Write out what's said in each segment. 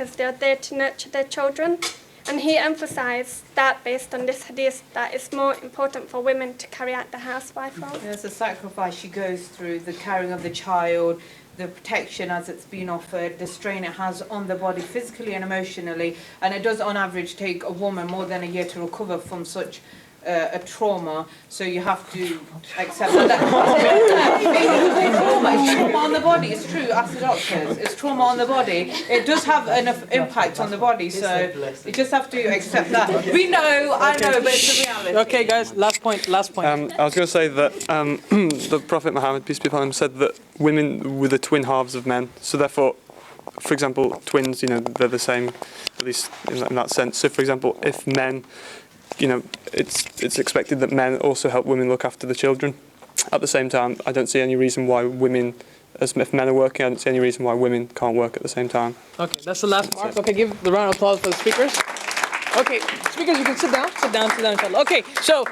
because they're there to nurture their children. And he emphasised that based on this hadith, that it's more important for women to carry out the housewife role. There's a sacrifice she goes through, the carrying of the child, the protection as it's been offered, the strain it has on the body physically and emotionally, and it does on average take a woman more than a year to recover from such a trauma, so you have to accept that. It's trauma on the body, it's true, as the doctors, it's trauma on the body. It does have an impact on the body, so you just have to accept that. We know, I know, but it's a reality. Okay guys, last point. I was going to say that the Prophet Muhammad, peace be upon him, said that women were the twin halves of men, so therefore, for example, twins, they're the same, at least in that sense. So for example, if men, it's expected that men also help women look after the children. At the same time, I don't see any reason why women, as if men are working, I don't see any reason why women can't work at the same time. Okay, that's the last part. Okay, give the round of applause for the speakers. Okay, speakers, you can sit down, inshallah. Okay, so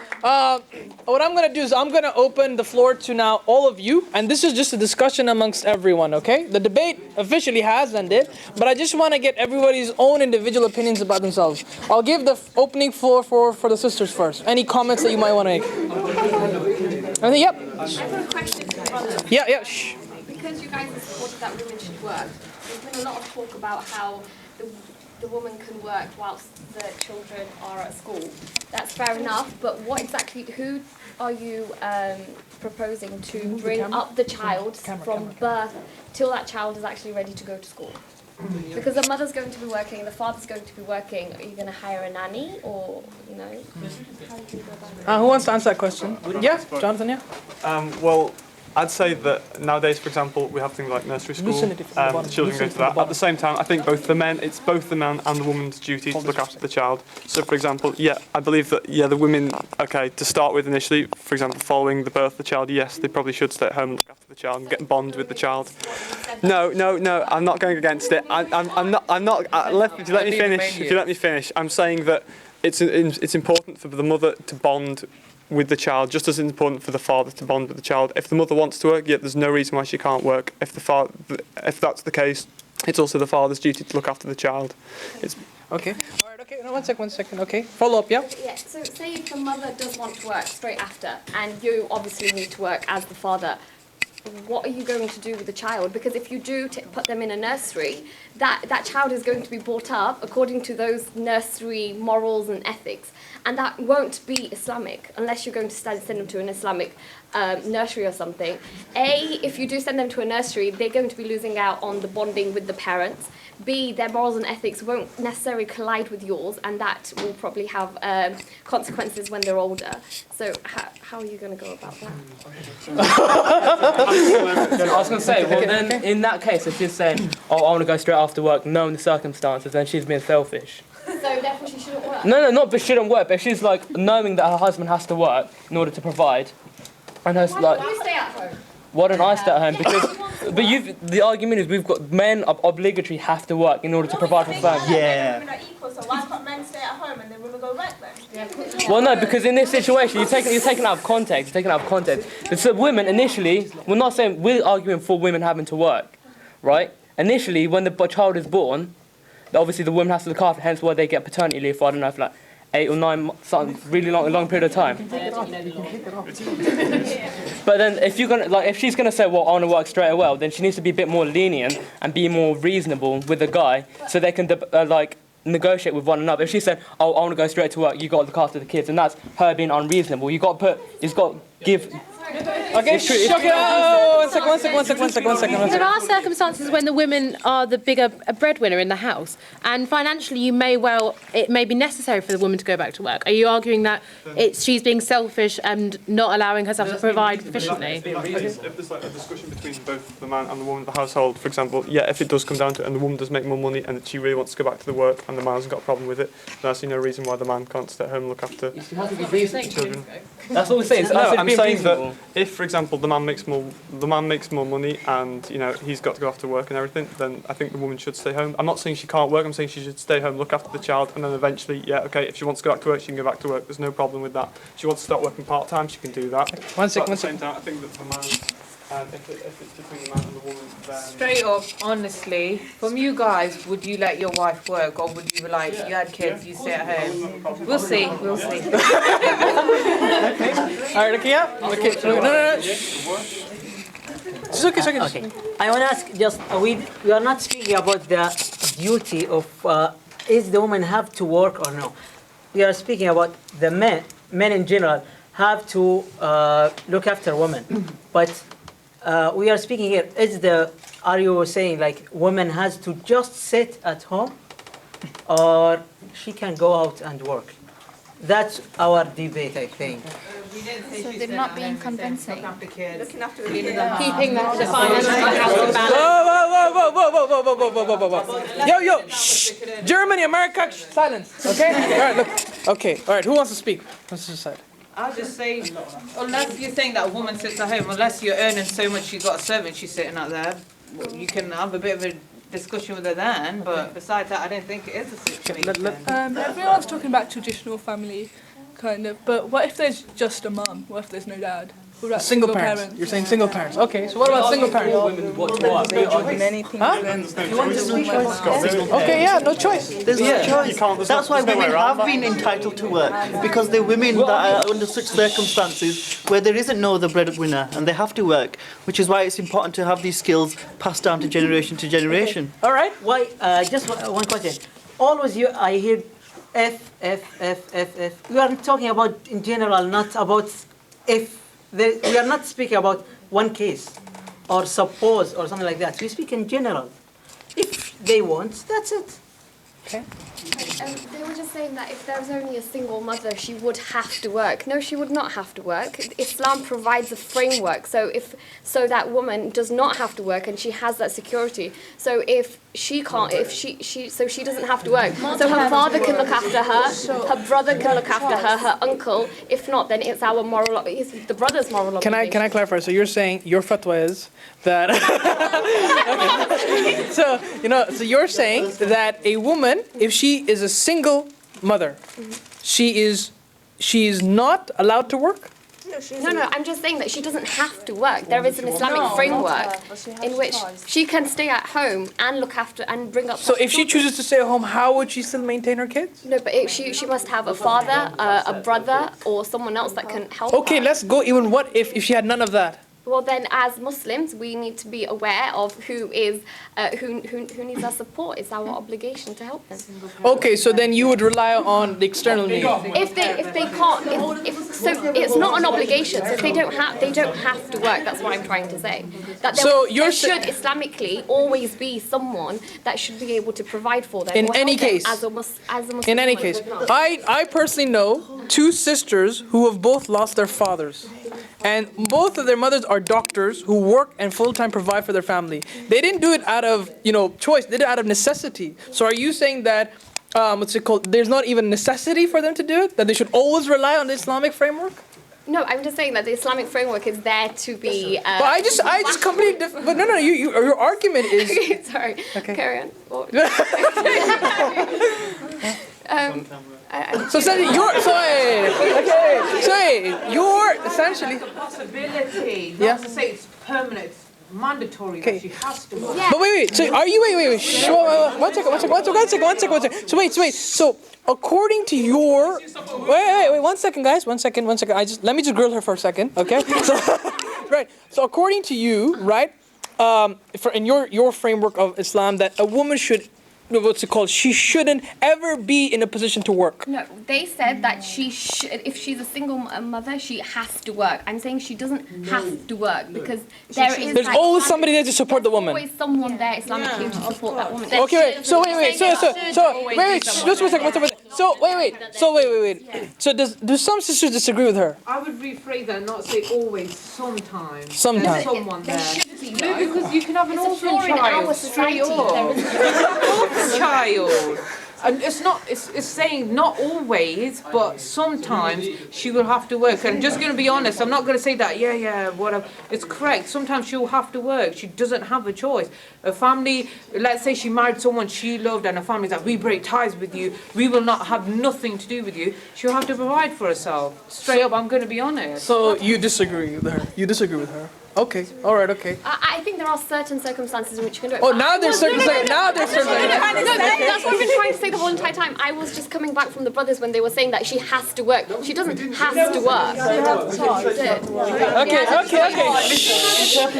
what I'm gonna do is I'm gonna open the floor to now all of you, and this is just a discussion amongst everyone, okay? The debate officially has ended, but I just wanna get everybody's own individual opinions about themselves. I'll give the opening floor for the sisters first. Any comments that you might wanna make? Anything? Yep. I have a question for brothers. Yeah, shh. Because you guys have supported that women should work, there's been a lot of talk about how the woman can work whilst the children are at school. That's fair enough, but who are you proposing to bring up the child from birth till that child is actually ready to go to school? Because the mother's going to be working, the father's going to be working. Are you going to hire a nanny, or how do you go about it? Who wants to answer that question? Yeah, Jonathan, yeah? Well, I'd say that nowadays, for example, we have things like nursery school, children go to that. At the same time, I think it's both the man and the woman's duty to look after the child. So, for example, I believe that, the women, to start with initially, for example, following the birth of the child, yes, they probably should stay at home and look after the child and get bond with the child. No, I'm not going against it. I'm not, if you let me finish, I'm saying that it's important for the mother to bond with the child, just as important for the father to bond with the child. If the mother wants to work, there's no reason why she can't work. If that's the case, it's also the father's duty to look after the child. Okay. All right. Okay. No, one second. Okay. Follow up. Yeah. Yeah. So say if the mother does want to work straight after, and you obviously need to work as the father, what are you going to do with the child? Because if you do put them in a nursery, that child is going to be brought up according to those nursery morals and ethics. And that won't be Islamic unless you're going to send them to an Islamic nursery or something. If you do send them to a nursery, they're going to be losing out on the bonding with the parents. B, their morals and ethics won't necessarily collide with yours, and that will probably have consequences when they're older. So how are you going to go about that? I was going to say, well then, in that case, if she's saying, I want to go straight after work, knowing the circumstances, then she's being selfish. So therefore she shouldn't work? No, not but shouldn't work, but if she's like knowing that her husband has to work in order to provide, and her Why don't you stay at home? Why don't I stay at home? Because, the argument is we've got men obligatory have to work in order to provide for family. Yeah. Women are equal, so why can't men stay at home and then women go work then? Well, no, because in this situation you're taking out of context. So women initially, we're not saying we're arguing for women having to work, right? Initially, when the child is born, obviously the woman has to look after. Hence why they get paternity leave for, I don't know, for like 8 or 9 months, something really long period of time. But then if she's gonna say, well, I want to work straight away, then she needs to be a bit more lenient and be more reasonable with the guy, so they can negotiate with one another. If she said, oh, I want to go straight to work, you got to look after the kids, and that's her being unreasonable. He's got to give. Okay, one second. There are circumstances when the women are the bigger breadwinner in the house, and financially it may be necessary for the woman to go back to work. Are you arguing that she's being selfish and not allowing herself to provide efficiently? If there's a discussion between both the man and the woman in the household, for example, if it does come down to it and the woman does make more money and she really wants to go back to the work and the man hasn't got a problem with it, then I see no reason why the man can't stay at home and look after children. That's what we're saying. I'm saying that if, for example, the man makes more money and he's got to go off to work and everything, then I think the woman should stay home. I'm not saying she can't work. I'm saying she should stay home, look after the child, and then eventually, if she wants to go back to work, she can go back to work. There's no problem with that. If she wants to start working part time, she can do that. One second. At the same time, I think that the man If it's between the man and the woman, then... Straight up, honestly, from you guys, would you let your wife work, or would you be like, you had kids, you stay at home? We'll see, we'll see. All right, okay, yeah. Okay, so, no. It's okay, it's okay. Okay. I want to ask just, we are not speaking about the duty of, is the woman have to work or no? We are speaking about the men in general have to look after women. But we are speaking here, are you saying like woman has to just sit at home or she can go out and work? That's our debate, I think. So they're not being compensated. Looking after the Keeping the financial balance. Whoa. Yo, shh. Germany, America, silence. Okay? All right, look. Okay, all right, who wants to speak? Let's decide. I'll just say, unless you're saying that a woman sits at home, unless you're earning so much she's got a servant she's sitting out there, well, you can have a bit of a discussion with her then, but besides that, I don't think it is a situation. Everyone's talking about traditional family, kind of, but what if there's just a mum? What if there's no dad? What about Single parents. You're saying single parents. Okay, so what about single parents? Many things. Okay, yeah, no choice. There's no choice. That's why women have been entitled to work, because they're women that are under such circumstances where there isn't no other breadwinner and they have to work, which is why it's important to have these skills passed down to generation to generation. All right. Why, just one question. Always I hear F. We are talking about in general, not about if. We are not speaking about one case or suppose or something like that. We speak in general. If they want, that's it. Okay. They were just saying that if there was only a single mother, she would have to work. No, she would not have to work. Islam provides a framework so that woman does not have to work and she has that security. So if she can't, so she doesn't have to work. So her father can look after her, her brother can look after her, her uncle. If not, then it's our moral, it's the brother's moral obligation. Can I clarify? So you're saying your fatwa is that okay. So you're saying that a woman, if she is a single mother, she is not allowed to work? No, I'm just saying that she doesn't have to work. There is an Islamic framework in which she can stay at home and look after and bring up. So if she chooses to stay at home, how would she still maintain her kids? No, but she must have a father, a brother, or someone else that can help her. Okay, let's go even what if she had none of that? Well, then, as Muslims, we need to be aware of who needs our support. It's our obligation to help them. Okay, so then you would rely on the external need. If they can't, so it's not an obligation. So if they don't have to work. That's what I'm trying to say. That there should Islamically always be someone that should be able to provide for them. In any case. As a Muslim. In any case, I personally know two sisters who have both lost their fathers. And both of their mothers are doctors who work and full-time provide for their family. They didn't do it out of, choice. They did it out of necessity. So are you saying that, there's not even necessity for them to do it? That they should always rely on the Islamic framework? No, I'm just saying that the Islamic framework is there to be. But I just completely different. But no, your argument is. Sorry. Okay. Carry on. So essentially, you're essentially the possibility, not to say it's permanent, it's mandatory that she has to work. But wait. So are you wait? One second. So wait. So according to your wait. 1 second, guys. 1 second. Let me just grill her for a second, okay? So right. So according to you, right? In your framework of Islam, that a woman should. She shouldn't ever be in a position to work. No, they said that if she's a single mother, she has to work. I'm saying she doesnent have to work because there's always somebody there to support the woman. There's always someone there Islamically to support that woman. Okay, wait. So wait. Just 1 second. So wait. So do some sisters disagree with her? I would rephrase that and not say always, sometimes. Sometimes. There's someone there. No, because you can have an orphan child straight up. Child. And it's saying not always, but sometimes she will have to work. And I'm just going to be honest, I'm not going to say that, whatever. It's correct. Sometimes she will have to work. She doesn't have a choice. A family, let's say she married someone she loved and her family's like, we break ties with you. We will not have nothing to do with you. She'll have to provide for herself. Straight up, I'm going to be honest. So you disagree with her? You disagree with her? Okay, all right, okay. I think there are certain circumstances in which you can do it. Oh, now there's circumstances. Now there's No, circumstances. that's what I've been trying to say the whole entire time. I was just coming back from the brothers when they were saying that she has to work. She doesn't have to work. Okay.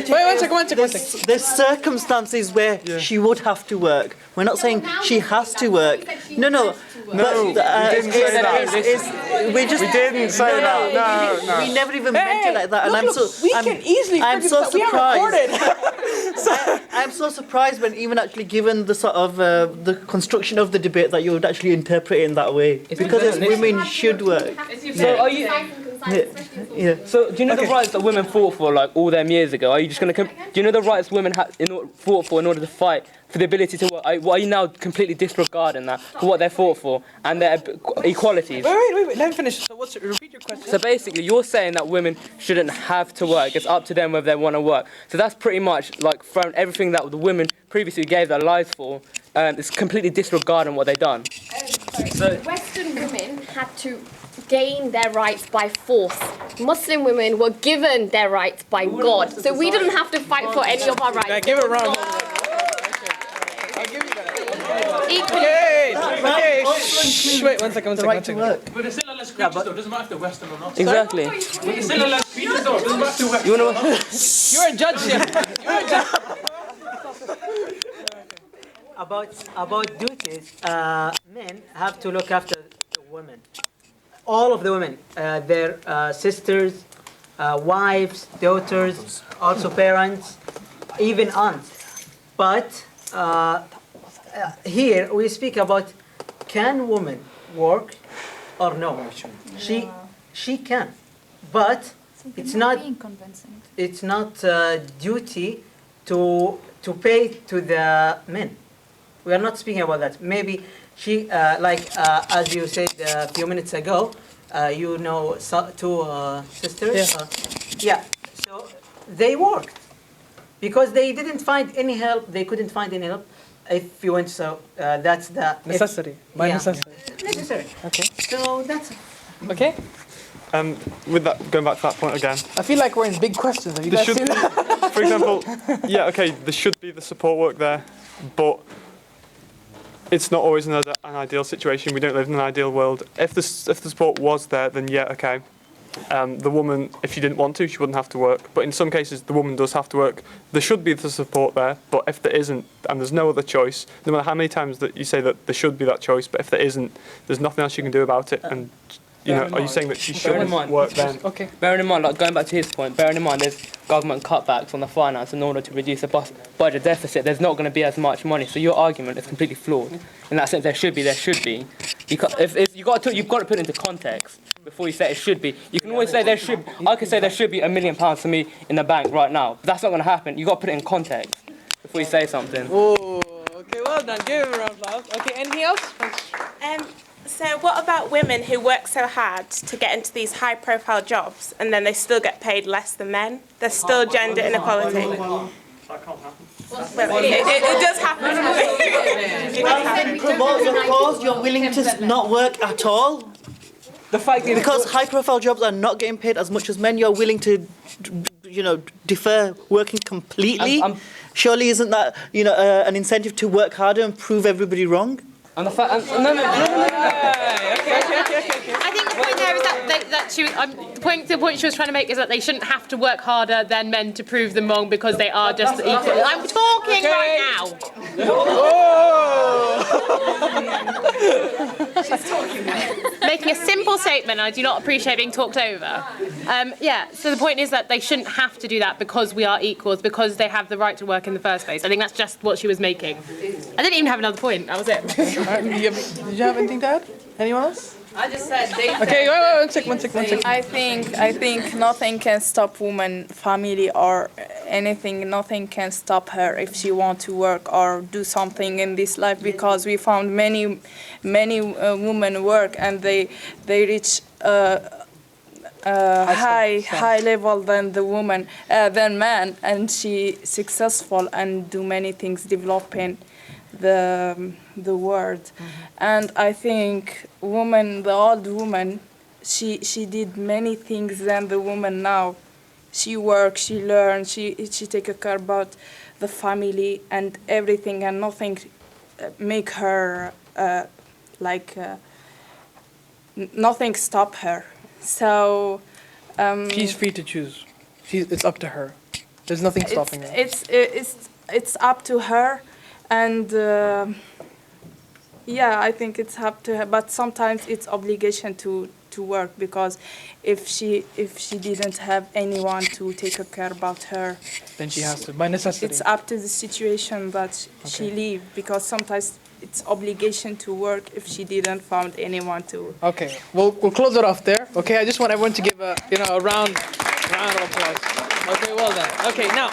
Wait, one second. There's circumstances where she would have to work. We're not saying she has to work. No. No, we didn't say that. We didn't say that. No. We never even mentioned like that, and I'm so. We can easily I'm figure so this out. We haven't surprised. I'm so surprised when even actually given the sort of the construction of the debate that you would actually interpret it in that way, because it's women should work. So are you? Yeah. So do you know the rights that women fought for like all them years ago? Are you just gonna? Do you know the rights women fought for in order to fight for the ability to work? Are you now completely disregarding that for what they fought for and their equalities? Wait. Let me finish. So repeat your question. So basically, you're saying that women shouldn't have to work. It's up to them whether they want to work. So that's pretty much like from everything that the women previously gave their lives for. It's completely disregarding what they've done. So Western women had to gain their rights by force. Muslim women were given their rights by God. So we didn't have to fight for any of our rights. Yeah, give it a round. Okay. Wait, one second. But they're still less creatures though, doesn't matter if they're Western or not. Exactly. They're still less creatures though, doesn't matter if they're Western. You're a judge here. You're a judge. About duties, men have to look after women. All of the women, their sisters, wives, daughters, also parents, even aunts. But here we speak about, can women work or no? She can, but it's not duty to pay to the men. We are not speaking about that. Maybe she, as you said a few minutes ago, you know two sisters. Yeah. So they worked because they didn't find any help. They couldn't find any help. If you went, so that's the necessity. Necessity. Necessary. Okay. So that's. Okay. With that, going back to that point again. I feel like we're in big questions. Have you guys seen that? For example, yeah, okay, there should be the support work there, but it's not always an ideal situation. We don't live in an ideal world. If the support was there, then yeah, okay. The woman, if she didn't want to, she wouldn't have to work. But in some cases, the woman does have to work. There should be the support there, but if there isn't, and there's no other choice, no matter how many times that you say that there should be that choice, but if there isn't, there's nothing else you can do about it. And you know, are you saying that she shouldn't work then? Okay. Bearing in mind, like going back to his point, bearing in mind there's government cutbacks on the finance in order to reduce the budget deficit, there's not going to be as much money. So your argument is completely flawed. In that sense, there should be. If you've got to put it into context before you say it should be. You can always say there should. I could say there should be £1 million for me in the bank right now. But that's not going to happen. You've got to put it in context before you say something. Oh, okay, well done. Give him a round of applause. Okay, anything else? So what about women who work so hard to get into these high-profile jobs and then they still get paid less than men? There's still gender inequality. That can't happen. Well, it does happen. It does happen. Promote your cause. You're willing to not work at all. The fact is, because high-profile jobs are not getting paid as much as men, you're willing to, defer working completely. Surely isn't that, an incentive to work harder and prove everybody wrong? And the fact, no. I think the point there is that she was, the point she was trying to make is that they shouldn't have to work harder than men to prove them wrong because they are just equal. I'm talking right now. She's talking now. Making a simple statement, I do not appreciate being talked over. So the point is that they shouldn't have to do that because we are equals, because they have the right to work in the first place. I think that's just what she was making. I didn't even have another point, that was it. Did you have anything to add? Anyone else? I just said they. Okay, wait, one second. I think nothing can stop woman, family or anything. Nothing can stop her if she want to work or do something in this life, because we found many women work and they reach high level than the woman than man, and she successful and do many things developing the world. And I think the old woman, she did many things than the woman now. she works, she learns, she takes care about the family and everything, and nothing make her nothing stop her. So she's free to choose. It's up to her. There's nothing stopping her. It's up to her, and yeah, I think it's up to her. But sometimes it's obligation to work, because if she didn't have anyone to take care about her, then she has to, by necessity. It's up to the situation that she leave, because sometimes it's obligation to work if she didn't found anyone to. Okay, we'll close it off there. Okay, I just want everyone to give a round of applause. Okay, well done. Okay, now.